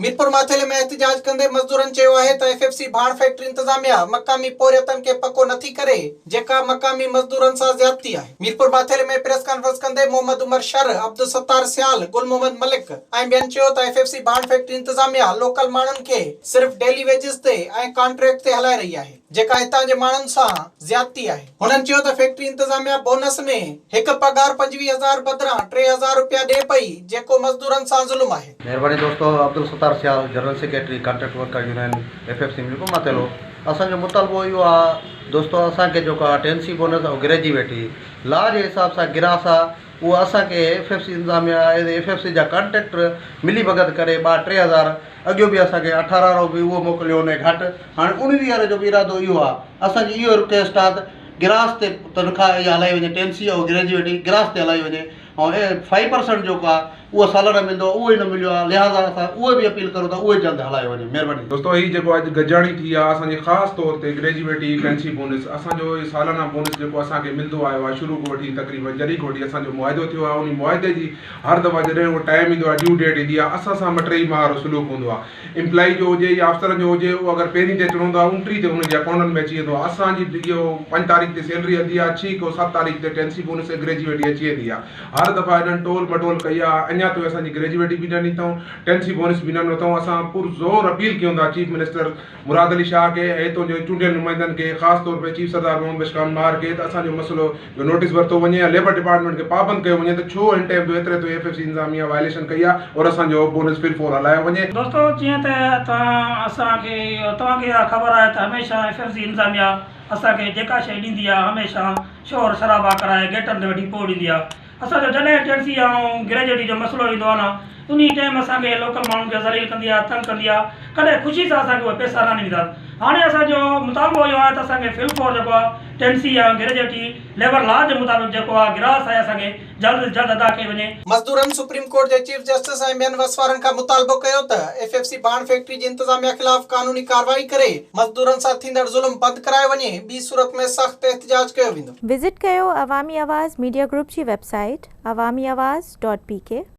मीरपुर माथेले में एहतजाज कंदे मजदूरन चयो आहे त एफएफसी भाण फैक्ट्री इंतजामिया मकामी पोरियतन के पको नथी करे जेका मकामी मजदूरन सां ज्यादती आहे। मीरपुर माथेले में प्रेस कॉन्फ्रेंस कंदे मोहम्मद उमर शर, अब्दुल सत्तार सियाल, गुल मोहम्मद मलिक ऐं ॿियनि चयो त एफएफसी भाण फैक्ट्री इंतजामिया लोकल माण्हुनि खे सिर्फ़ डेली वेजिस ते ऐं कॉन्ट्रैक्ट ते हलाए रही आहे जेका हितां जे माण्हुनि सां ज्यादती आहे। हुननि चयो त फैक्ट्री इंतजामिया बोनस में हिकु पगार 25,000 बदिरां 3,000 रुपया ॾिए पई जेको मजदूरनि सां ज़ुल्म आहे। मेहरबानी दोस्तों, Abdul Sattar Sial, general secretary contract worker union FFC Mirpur Mathelo. असांजो मुतालबो इहो आहे दोस्तों, असांखे जेको आहे टेंसी बोनस ऐं ग्रेजुएटी लॉ जे हिसाब सां गिरास आहे उहो असांखे एफएफसी इंतजामिया एफएफसी जा कॉन्ट्रैक्टर मिली भगत करे 2-3,000 अॻियो बि असांखे 18 बि उहो मोकिलियो उन घटि। हाणे 19 जो बि इरादो इहो आहे असांजी इहो रिक्वेस्ट आहे त गिरास ते तनख़्वाह इहा हलाई वञे, टेंसी ऐं ग्रेजुएटी गिरास ते हलाई वञे ऐं 5% जेको आहे उहो सालाना मिलंदो उहो ई न मिलियो आहे, लिहाज़ा असां उहे बि अपील करूं था उहे जल्द हलायो वञे। महिरबानी दोस्तों, ही जेको अॼु गजाणी थी आहे असांजे ख़ासि तौर ते ग्रेजुएटी पेंसी बोनस असांजो सालाना बोनस जेको असांखे मिलंदो आयो आहे शुरू खां वठी तक़रीबन जॾहिं खां वठी असांजो मुआदो थियो आहे उन मुआदे जी हर दफ़ा जॾहिं उहो टाइम ईंदो आहे ड्यू डेट ईंदी आहे असां सां मटई मार सलूक हूंदो आहे। एम्प्लॉई जो हुजे या अफ़सरनि जो हुजे उहो अगरि पहिरीं ते अचिणो आहे 29 ते हुनजे अकाउंटनि में अची वेंदो आहे। असांजी इहो 5 तारीख़ ते सैलरी ईंदी आहे, 6 खां 7 तारीख़ ते टेंसी बोनस ग्रेजुएटी अची वेंदी आहे। हर दफ़ा हिननि टोल मटोल कई आहे, अञा ताईं असांजी ग्रेजुएटी भी न अथऊं, टेंसी बोनस भी न अथऊं। असां पुरज़ोर अपील कयूं था चीफ मिनिस्टर मुराद अली शाह के ऐं हितों जो चूंडियल नुमाइंदनि खे, ख़ासि तौर पे चीफ सरदार मोहम्मद बशकान मार के त असांजो मसलो जो नोटिस वरितो वञे या लेबर डिपार्टमेंट खे पाबंद कयो वञे त छो हिन टाइम जो एतिरे तो एफएफसी इंतजामिया वायलेशन कई आहे और असांजो बोनस फिर फोर हलायो वञे। दोस्तों, जीअं त तव्हांखे ख़बर आहे त हमेशह एफएफसी इंतजामिया असांखे जेका शइ ॾींदी आहे हमेशह शोर शराबा कराए गेटनि ते वठी पोइ ॾींदी आहे। असांजो जॾहिं टेंसी ऐं ग्रेजुएटी जो मसइलो ईंदो आहे न उन टाइम असांखे लोकल माण्हुनि खे ज़लील कंदी आहे, तंग कंदी आहे, कॾहिं ख़ुशी सां असांखे उहे पैसा न ॾींदा। हाणे असांजो मुतालबो इहो आहे त असांखे फिलफोर जेको आहे टेंसी ऐं ग्रेजुएटी लेबर लॉ जे मुताबिक़ जेको आहे गिरास आहे असांखे जल्द जल्द अदा कई वञे। मज़दूरनि सुप्रीम कोर्ट जे चीफ जस्टिस ऐं ॿियनि वसवारनि खां मुतालबो कयो त एफएफसी भाण फैक्ट्री जी इंतजामिया ख़िलाफ़ कानूनी कार्रवाई करे मज़दूरनि सां थींदड़ ज़ुल्म बंदि कराए वञे, ॿी सूरत में सख़्त एहतजाज कयो वेंदो। विज़िट कयो अवामी आवाज़ मीडिया ग्रुप जी वेबसाइट awamiawaz.pk